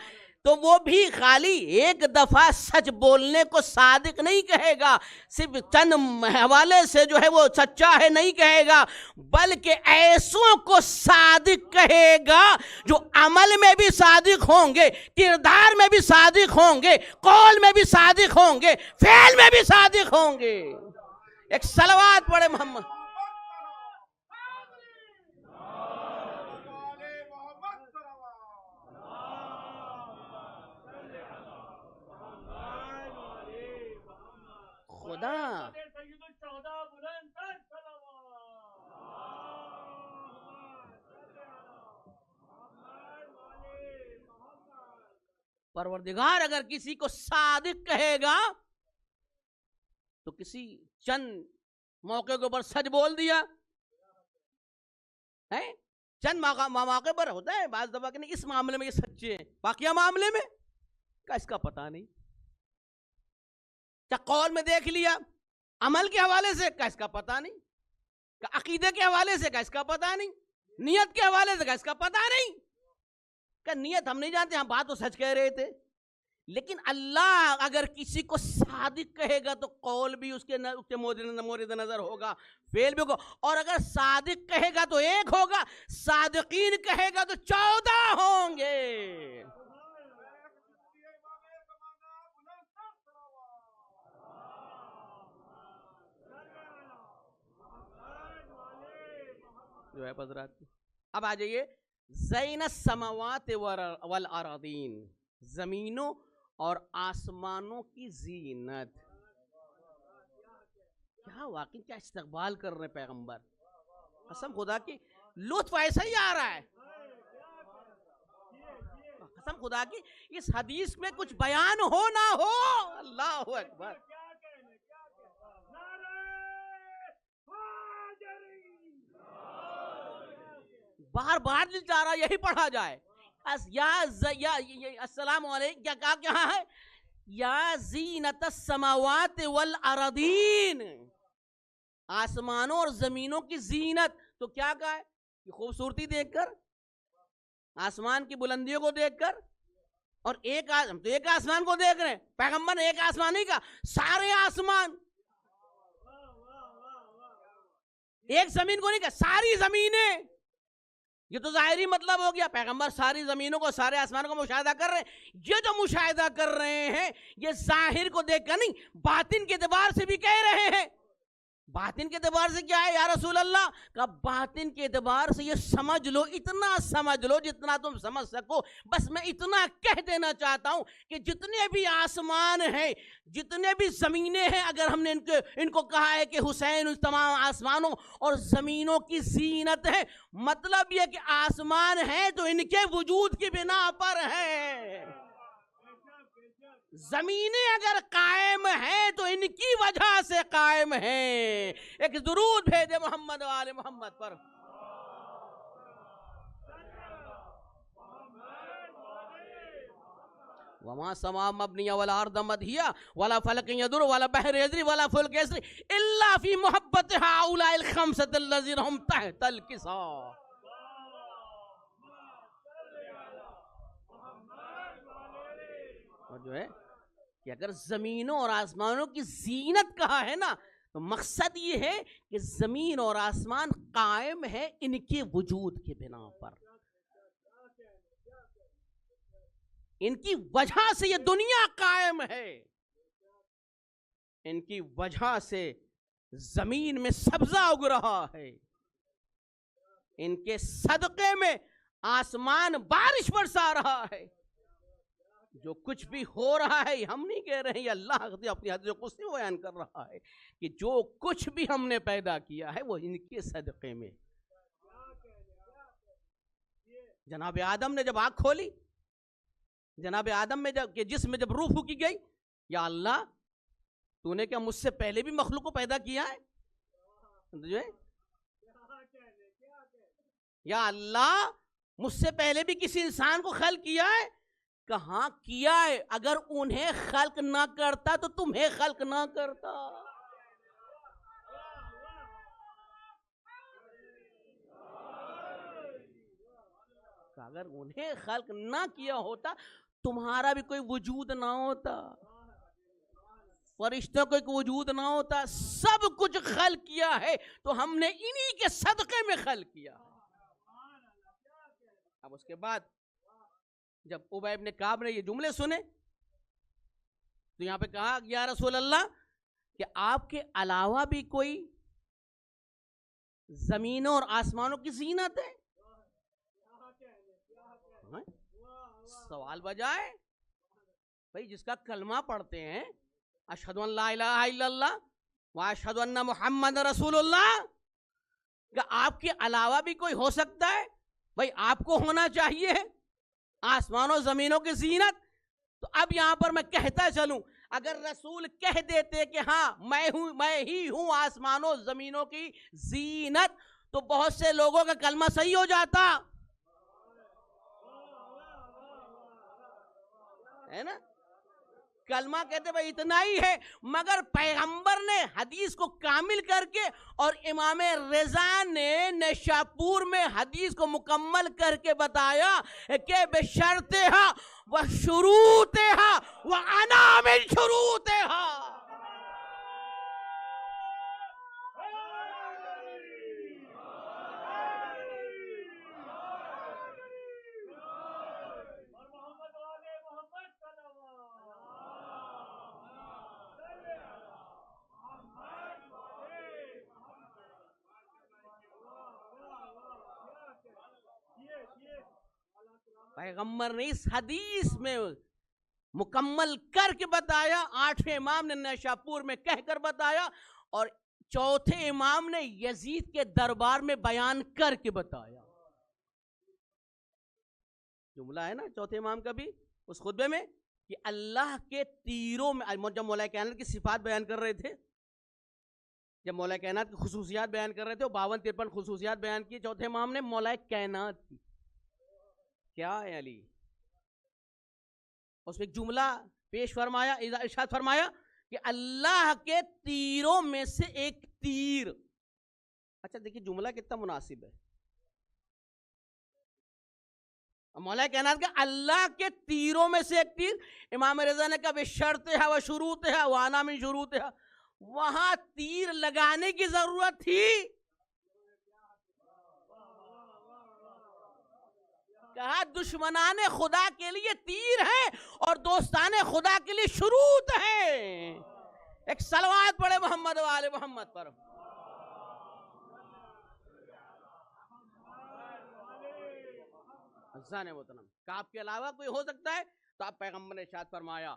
تو وہ بھی خالی ایک دفعہ سچ بولنے کو صادق نہیں کہے گا، صرف چند حوالے سے جو ہے وہ سچا ہے نہیں کہے گا، بلکہ ایسوں کو صادق کہے گا جو عمل میں بھی صادق ہوں گے، کردار میں بھی صادق ہوں گے، قول میں بھی صادق ہوں گے، فعل میں بھی صادق ہوں گے. ایک صلوات پڑھے محمد. خدا پروردگار اگر کسی کو صادق کہے گا تو کسی چند موقع کے اوپر سچ بول دیا ہے، چند مواقع پر ہوتا ہے بعض دفعہ کہ نہیں اس معاملے میں یہ سچے ہیں، باقی معاملے میں کا اس کا پتہ نہیں. کیا قول میں دیکھ لیا، عمل کے حوالے سے کا اس کا پتہ نہیں، کہ عقیدے کے حوالے سے کا اس کا پتہ نہیں، نیت کے حوالے سے کا اس کا پتہ نہیں. کہ نیت ہم نہیں جانتے، ہم بات تو سچ کہہ رہے تھے. لیکن اللہ اگر کسی کو صادق کہے گا تو قول بھی اس کے مورد نظر ہوگا، فعل بھی ہوگا. اور اگر صادق کہے گا تو ایک ہوگا، صادقین کہے گا تو 14 ہوں گے. جو ہے حضرات اب آ جائیے زین السماوات والارضین، زمینوں اور آسمانوں کی زینت. کیا واقعی کیا استقبال کر رہے پیغمبر، قسم خدا کی لطف ایسا ہی آ رہا ہے، قسم خدا کی اس حدیث میں کچھ بیان ہو نہ ہو. اللہ اکبر. بار بار دل چاہ رہا یہی پڑھا جائے. السلام علیکم کیا کہاں ہے، یا زینت السماوات والارضین، آسمانوں اور زمینوں کی زینت. تو کیا کہا ہے، یہ خوبصورتی دیکھ کر، آسمان کی بلندیوں کو دیکھ کر، اور ہم تو ایک آسمان کو دیکھ رہے ہیں، پیغمبر نے ایک آسمان نہیں کہا، سارے آسمان. ایک زمین کو نہیں کہا، ساری زمینیں. یہ تو ظاہری مطلب ہو گیا، پیغمبر ساری زمینوں کو سارے آسمانوں کو مشاہدہ کر رہے ہیں. یہ جو مشاہدہ کر رہے ہیں یہ ظاہر کو دیکھ کر نہیں، باطن کے اعتبار سے بھی کہہ رہے ہیں. باطن کے اعتبار سے کیا ہے یا رسول اللہ؟ کہ باطن کے اعتبار سے یہ سمجھ لو، اتنا سمجھ لو جتنا تم سمجھ سکو. بس میں اتنا کہہ دینا چاہتا ہوں کہ جتنے بھی آسمان ہیں، جتنے بھی زمینیں ہیں، اگر ہم نے ان کو کہا ہے کہ حسین اس تمام آسمانوں اور زمینوں کی زینت ہے، مطلب یہ کہ آسمان ہے تو ان کے وجود کی بنا پر ہے، زمینیں اگر قائم ہیں تو ان کی وجہ سے قائم ہیں. ایک درود بھیجے محمد و آل محمد پر. وما سما مبنیہ ولا ارض مدہیہ ولا فلک یدور ولا بحر یجری ولا فلک یسری الا فی محبت ہؤلاء الخمسۃ الذین هم تحت الکساء. اور جو ہے کہ اگر زمینوں اور آسمانوں کی زینت کہا ہے نا تو مقصد یہ ہے کہ زمین اور آسمان قائم ہے ان کے وجود کے بنا پر، ان کی وجہ سے یہ دنیا قائم ہے، ان کی وجہ سے زمین میں سبزہ اگ رہا ہے، ان کے صدقے میں آسمان بارش برسا رہا ہے، جو کچھ بھی ہو رہا ہے ہم نہیں کہہ رہے ہیں، یہ اللہ اپنی حدیث قدسی میں بیان کر رہا ہے کہ جو کچھ بھی ہم نے پیدا کیا ہے وہ ان کے صدقے میں۔ جناب آدم نے جب آنکھ کھولی، جناب آدم میں جب کہ جسم میں جب روح پھونکی گئی، یا اللہ تو نے کیا مجھ سے پہلے بھی مخلوق کو پیدا کیا ہے؟ یا اللہ مجھ سے پہلے بھی کسی انسان کو خلق کیا ہے؟ کہاں کیا ہے؟ اگر انہیں خلق نہ کرتا تو تمہیں خلق نہ کرتا۔ اگر انہیں خلق نہ کیا ہوتا تمہارا بھی کوئی وجود نہ ہوتا، فرشتوں کو کوئی وجود نہ ہوتا، سب کچھ خلق کیا ہے تو ہم نے انہی کے صدقے میں خلق کیا۔ اب اس کے بعد جب ابی بن کعب نے یہ جملے سنے تو یہاں پہ کہا یا رسول اللہ کہ آپ کے علاوہ بھی کوئی زمینوں اور آسمانوں کی زینت ہے؟ سوال بجائے بھائی جس کا کلمہ پڑھتے ہیں اشہد ان لا الہ الا اللہ واشہد ان محمد رسول اللہ، کہ آپ کے علاوہ بھی کوئی ہو سکتا ہے؟ بھائی آپ کو ہونا چاہیے آسمانوں زمینوں کی زینت۔ تو اب یہاں پر میں کہتا چلوں، اگر رسول کہہ دیتے کہ ہاں میں ہی ہوں آسمانوں زمینوں کی زینت، تو بہت سے لوگوں کا کلمہ صحیح ہو جاتا ہے نا۔ کلمہ کہتے بھائی اتنا ہی ہے، مگر پیغمبر نے حدیث کو کامل کر کے اور امام رضا نے نیشاپور میں حدیث کو مکمل کر کے بتایا کہ بشرطہا و شروطہا و انا من شروطہا۔ پیغمبر نے اس حدیث میں مکمل کر کے بتایا، 8ویں امام نے نیشاپور میں کہہ کر بتایا، اور 4تھے امام نے یزید کے دربار میں بیان کر کے بتایا۔ جملہ ہے نا 4تھے امام کا بھی اس خطبے میں کہ اللہ کے تیروں میں، جب مولا کائنات کی صفات بیان کر رہے تھے، جب مولا کائنات کی خصوصیات بیان کر رہے تھے، 52-53 خصوصیات بیان کی 4تھے امام نے مولا کائنات کی، کیا ہے علی، اس میں ایک جملہ پیش فرمایا، ارشاد فرمایا کہ اللہ کے تیروں میں سے ایک تیر۔ اچھا دیکھیے جملہ کتنا مناسب ہے، مولا کائنات کا اللہ کے تیروں میں سے ایک تیر، امام رضا نے کہا بشرطہا و شروطہا وانا من شروطہا، وہاں تیر لگانے کی ضرورت تھی؟ کہا دشمنان خدا کے لیے تیر ہے اور دوستان خدا کے لیے شروط ہے۔ ایک صلوات پڑھے محمد و آل محمد پر۔ عزیزان محترم، کعب کے علاوہ کوئی ہو سکتا ہے؟ تو آپ پیغمبر نے ارشاد فرمایا،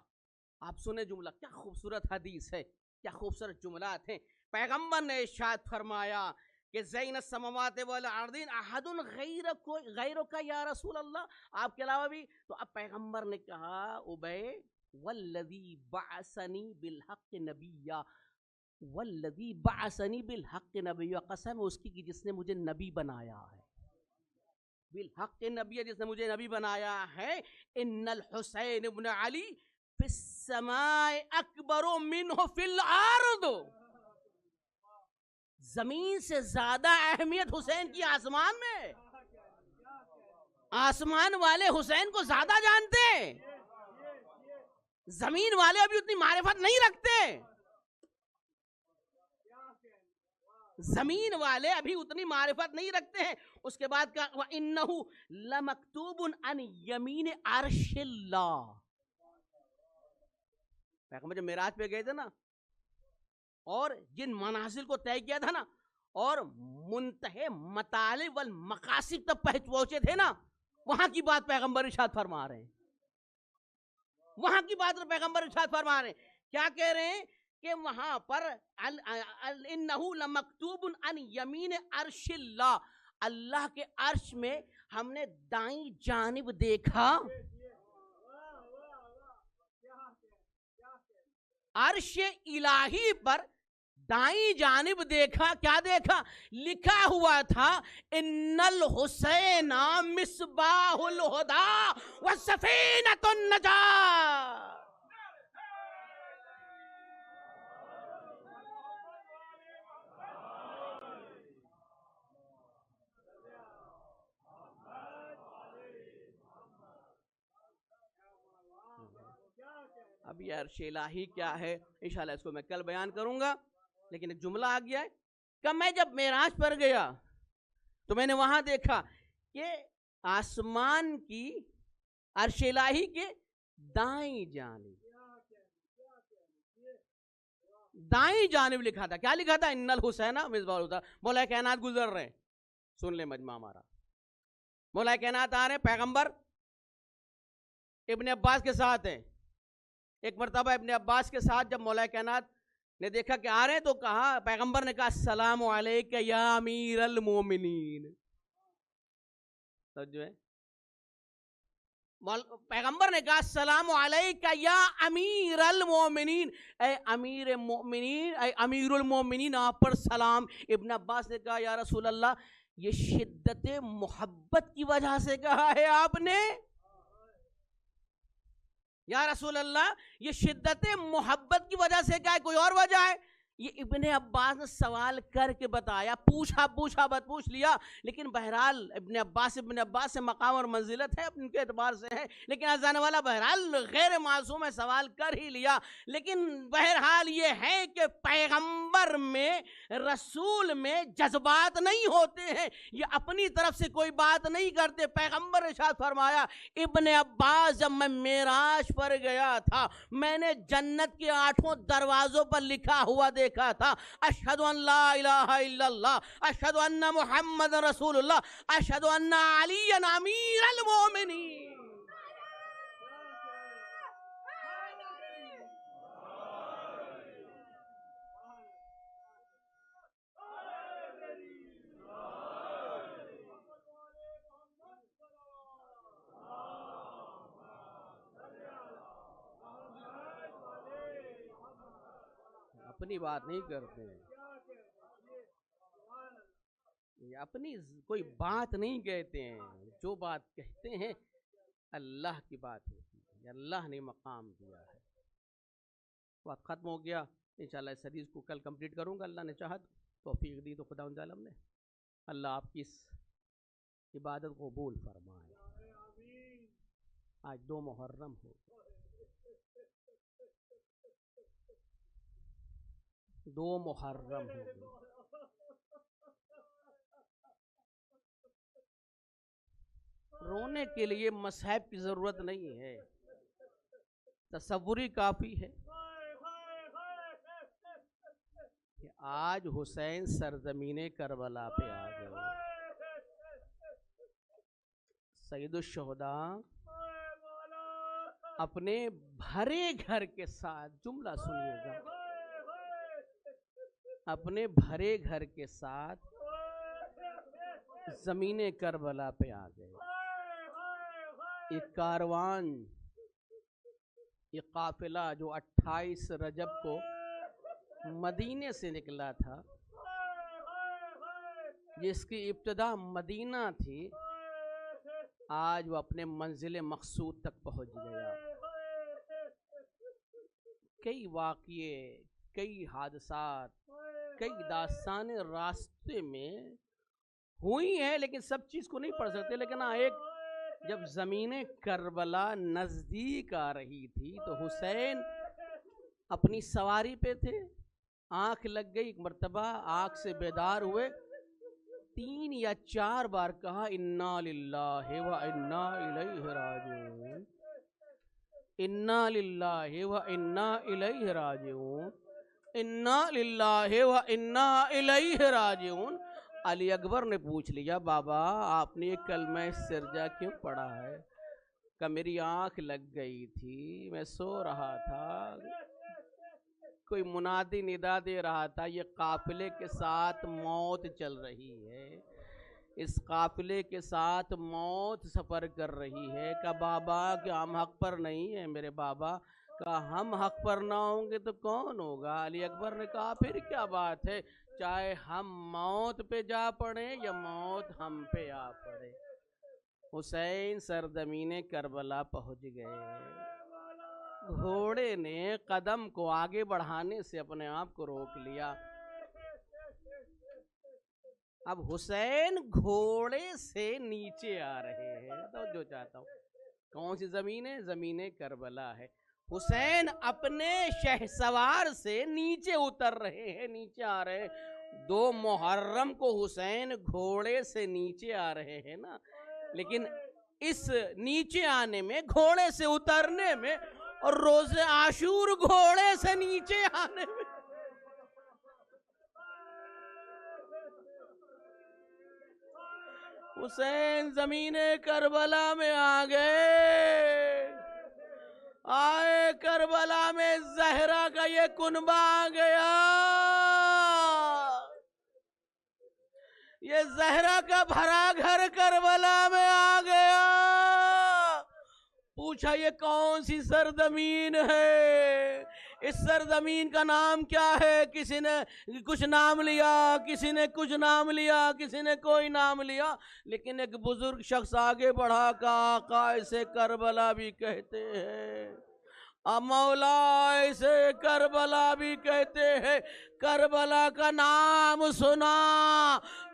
آپ سنیں جملہ، کیا خوبصورت حدیث ہے، کیا خوبصورت جملات ہیں۔ پیغمبر نے ارشاد فرمایا کہ زین السماوات والارضین احد غیرک یا رسول اللہ، آپ کے علاوہ بھی؟ تو اب پیغمبر نے کہا ابی والذی بعثنی بالحق نبیا، والذی بعثنی بالحق نبیا، قسم اس کی کہ جس نے مجھے نبی بنایا ہے، بالحق نبی، جس نے مجھے نبی بنایا ہے، ان الحسین ابن علی فی السماء اکبر منہ فی الارض، زمین سے زیادہ اہمیت حسین کی آسمان میں، آسمان والے حسین کو زیادہ جانتے ہیں، زمین والے ابھی اتنی معرفت نہیں رکھتے، زمین والے ابھی اتنی معرفت نہیں رکھتے ہیں۔ اس کے بعد کہا وَإِنَّهُ لَمَكْتُوبٌ عَنْ يَمِينِ عَرْشِ اللَّهِ۔ پیغمبر جب معراج پہ گئے تھے نا اور جن منازل کو طے کیا تھا نا اور منتہے مطالب والمقاصد تک پہنچے تھے نا، وہاں کی بات پیغمبر ارشاد فرما رہے ہیں، وہاں کی بات پیغمبر ارشاد فرما رہے ہیں. کیا کہہ رہے ہیں کہ وہاں پر انہو لمکتوب عن یمین عرش اللہ، اللہ کے عرش میں ہم نے دائیں جانب دیکھا، عرش الہی پر دائیں جانب دیکھا. کیا دیکھا؟ لکھا ہوا تھا ان الحسین مصباح الہدی وسفینۃ النجاۃ. اب یہ عرش الہی کیا ہے انشاءاللہ اس کو میں کل بیان کروں گا، لیکن ایک جملہ آ گیا ہے کہ میں جب معراج پر گیا تو میں نے وہاں دیکھا کہ آسمان کی عرش الہی کے دائیں جانب لکھا تھا. کیا لکھا تھا؟ ان الحسین مصباح الہدی. مولا کائنات گزر رہے ہیں، سن لیں مجمع ہمارا. مولا کائنات آ رہے ہیں، پیغمبر ابن عباس کے ساتھ ہیں. ایک مرتبہ ابن عباس کے ساتھ جب مولا کائنات نے دیکھا کہ آ رہے ہیں تو کہا، پیغمبر نے کہا السلام علیک یا امیر المومنین. جو ہے پیغمبر نے کہا السلام علیک یا امیر المومنین، اے امیر مومنین، اے امیر المومنین آپ پر سلام. ابن عباس نے کہا یا رسول اللہ یہ شدت محبت کی وجہ سے کہا ہے آپ نے؟ یا رسول اللہ یہ شدت محبت کی وجہ سے کہا ہے، کوئی اور وجہ ہے؟ یہ ابن عباس نے سوال کر کے بتایا، پوچھا بت پوچھ لیا، لیکن بہرحال ابن عباس سے مقام اور منزلت ہے، ان کے اعتبار سے ہے، لیکن آزانے والا بہرحال غیر معصوم ہے، سوال کر ہی لیا. لیکن بہرحال یہ ہے کہ پیغمبر میں، رسول میں جذبات نہیں ہوتے ہیں، یہ اپنی طرف سے کوئی بات نہیں کرتے. پیغمبر ارشاد فرمایا ابن عباس جب میں معراج پر گیا تھا میں نے جنت کے 8 دروازوں پر لکھا ہوا دیکھا تھا، اشہد ان لا الہ الا اللہ، اشہد ان محمد رسول اللہ، اشہد ان علی امیر المومنین. اپنی بات نہیں کرتے ہیں، اپنی کوئی بات نہیں کہتے ہیں، جو بات کہتے ہیں اللہ کی بات ہوتی ہے، اللہ نے مقام دیا ہے. وقت ختم ہو گیا، انشاءاللہ اس حدیث کو کل کمپلیٹ کروں گا، اللہ نے چاہت توفیق دی تو خدا ان ظالم نے. اللہ آپ کی اس عبادت کو قبول فرمائے. آج 2 محرم ہو، 2 محرم ہو گئے. رونے کے لیے مصحف کی ضرورت نہیں ہے، تصوری کافی ہے کہ آج حسین سرزمین کربلا پہ آ گئے. سید الشہداء اپنے بھرے گھر کے ساتھ، جملہ سنیے گا، اپنے بھرے گھر کے ساتھ زمین کربلا پہ آ گئے. ایک کاروان، ایک قافلہ جو 28 رجب کو مدینے سے نکلا تھا، جس کی ابتدا مدینہ تھی، آج وہ اپنے منزل مقصود تک پہنچ گیا. کئی واقعے، کئی حادثات، کئی داستانیں راستے میں ہوئی ہیں، لیکن سب چیز کو نہیں پڑھ سکتے. لیکن ایک جب زمین کربلا نزدیک آ رہی تھی تو حسین اپنی سواری پہ تھے، آنکھ لگ گئی. ایک مرتبہ آنکھ سے بیدار ہوئے، 3 یا 4 بار کہا انا للہ و انا الیہ راجعون، انا للہ و انا الیہ راجعون. انا للہ و انا الیہ راجعون۔ علی اکبر نے پوچھ لیا بابا آپ نے یہ کلمہ سرجہ کیوں پڑھا ہے؟ کہ میری آنکھ لگ گئی تھی، میں سو رہا تھا، کوئی منادی ندا دے رہا تھا یہ قافلے کے ساتھ موت چل رہی ہے، اس قافلے کے ساتھ موت سفر کر رہی ہے۔ کہ بابا کہ ہم حق پر نہیں ہیں میرے بابا، کہ ہم حق پر نہ ہوں گے تو کون ہوگا؟ علی اکبر نے کہا پھر کیا بات ہے، چاہے ہم موت پہ جا پڑیں یا موت ہم پہ آ پڑے۔ حسین سرزمین کربلا پہنچ گئے، گھوڑے نے قدم کو آگے بڑھانے سے اپنے آپ کو روک لیا۔ اب حسین گھوڑے سے نیچے آ رہے ہیں، توجہ چاہتا ہوں، کون سی زمین ہے؟ زمین کربلا ہے۔ حسین اپنے شہسوار سے نیچے اتر رہے ہیں، نیچے آ رہے ہیں۔ 2 محرم کو حسین گھوڑے سے نیچے آ رہے ہیں نا، لیکن اس نیچے آنے میں، گھوڑے سے اترنے میں، اور روز عاشور گھوڑے سے نیچے آنے میں، حسین زمین کربلا میں آ گئے۔ آئے کربلا میں زہرا کا یہ کنبہ آ گیا، یہ زہرا کا بھرا گھر کربلا میں آ گیا۔ پوچھا یہ کون سی سرزمین ہے؟ اس سرزمین کا نام کیا ہے؟ کسی نے کچھ نام لیا، کسی نے کچھ نام لیا، کسی نے کوئی نام لیا، لیکن ایک بزرگ شخص آگے بڑھا کہ آقا اسے کربلا بھی کہتے ہیں، مولا اسے کربلا بھی کہتے ہیں۔ کربلا کا نام سنا،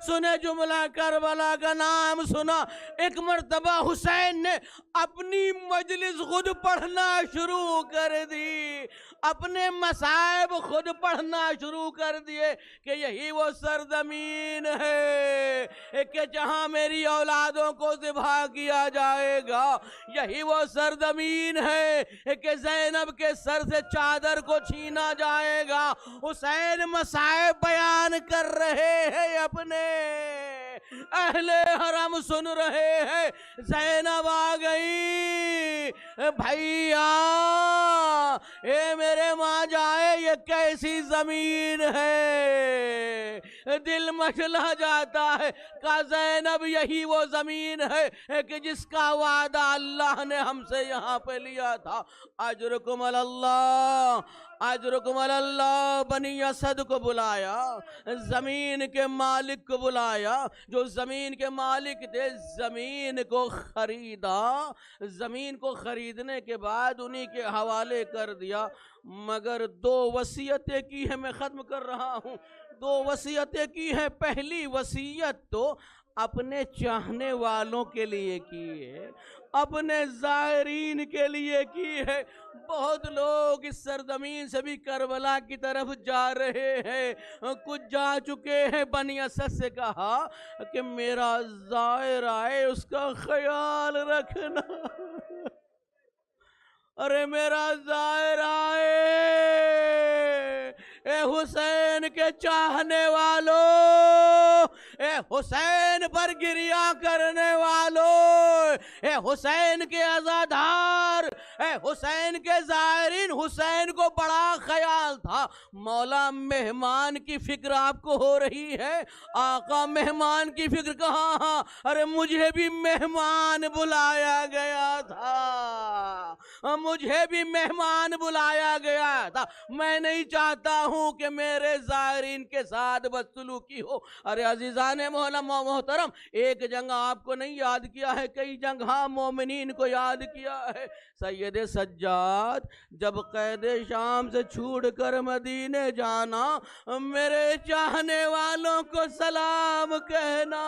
سنے جملہ کربلا کا نام سنا۔ ایک مرتبہ حسین نے اپنی مجلس خود پڑھنا شروع کر دی، اپنے مصائب خود پڑھنا شروع کر دیے کہ یہی وہ سرزمین ہے کہ جہاں میری اولادوں کو ذبح کیا جائے گا، یہی وہ سرزمین ہے کہ زینب کے سر سے چادر کو چھینا جائے گا۔ حسین مصائب بیان کر رہے ہیں اپنے، اہل حرم سن رہے ہیں۔ زینب آ گئی، بھائیا اے میرے ماں جائے یہ کیسی زمین ہے؟ دل مچلا جاتا ہے کہ زینب یہی وہ زمین ہے کہ جس کا وعدہ اللہ نے ہم سے یہاں پہ لیا تھا۔ اجرکم اللہ، اجرکم اللہ۔ بنی اسد کو بلایا، زمین کے مالک کو بلایا، جو زمین کے مالک تھے، زمین کو خریدا، زمین کو خریدنے کے بعد انہی کے حوالے کر دیا۔ مگر 2 وصیتیں کی ہیں، میں ختم کر رہا ہوں، 2 وصیتیں کی ہیں۔ پہلی وصیت تو اپنے چاہنے والوں کے لیے کی ہے، اپنے زائرین کے لیے کی ہے۔ بہت لوگ اس سرزمین سے بھی کربلا کی طرف جا رہے ہیں، کچھ جا چکے ہیں۔ بنی اسد سے کہا کہ میرا زائر آئے اس کا خیال رکھنا، ارے میرا زائر آئے، اے حسین کے چاہنے والوں، اے حسین پر گریہ کرنے والوں، اے حسین کے عزادار، اے حسین کے زائرین۔ حسین کو بڑا خیال تھا، مولا مہمان کی فکر آپ کو ہو رہی ہے؟ آقا مہمان کی فکر کہاں؟ ہاں ارے مجھے بھی مہمان بلایا گیا تھا، مجھے بھی مہمان بلایا گیا تھا، میں نہیں چاہتا ہوں کہ میرے زائرین کے ساتھ بدسلوکی ہو۔ ارے عزیزان محترم، ایک جنگ آپ کو نہیں یاد کیا ہے، کئی جنگاں مومنین کو یاد کیا ہے۔ سید سجاد جب قید شام سے چھوڑ کر مدینے جانا، میرے چاہنے والوں کو سلام کہنا،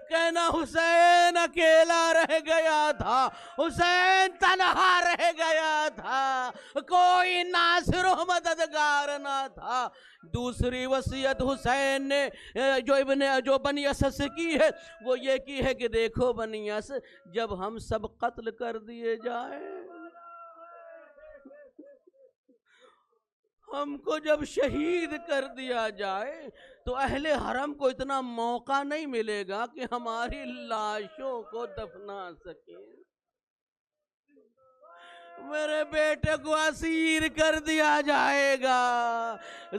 کہنا حسین اکیلا رہ گیا تھا، حسین تنہا رہ گیا تھا، کوئی ناصر و مددگار نہ تھا۔ دوسری وصیت حسین نے جو بنی اسد سے کی ہے، وہ یہ کی ہے کہ دیکھو بنی اسد، جب ہم سب قتل کر دیے جائیں، ہم کو جب شہید کر دیا جائے تو اہل حرم کو اتنا موقع نہیں ملے گا کہ ہماری لاشوں کو دفنا سکیں. میرے بیٹے کو اسیر کر دیا جائے گا,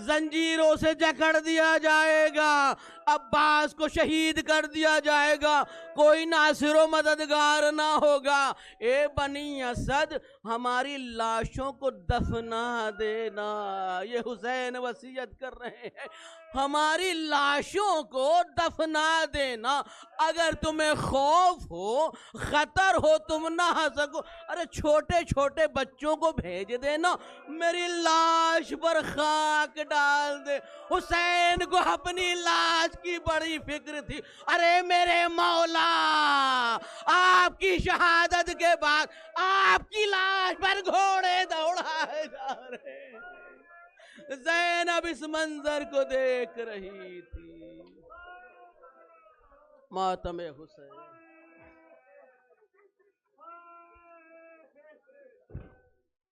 زنجیروں سے جکڑ دیا جائے گا, عباس کو شہید کر دیا جائے گا, کوئی ناصر و مددگار نہ ہوگا. اے بنی اسد, ہماری لاشوں کو دفنا دینا. یہ حسین وصیت کر رہے ہیں, ہماری لاشوں کو دفنا دینا. اگر تمہیں خوف ہو, خطر ہو, تم نہ آ سکو, ارے چھوٹے چھوٹے بچوں کو بھیج دینا, میری لاش پر خاک ڈال دے. حسین کو اپنی لاش کی بڑی فکر تھی. ارے میرے مولا, آپ کی شہادت کے بعد آپ کی لاش پر گھوڑے دوڑائے جا رہے ہیں. زینب اس منظر کو دیکھ رہی تھی. ماتم حسین.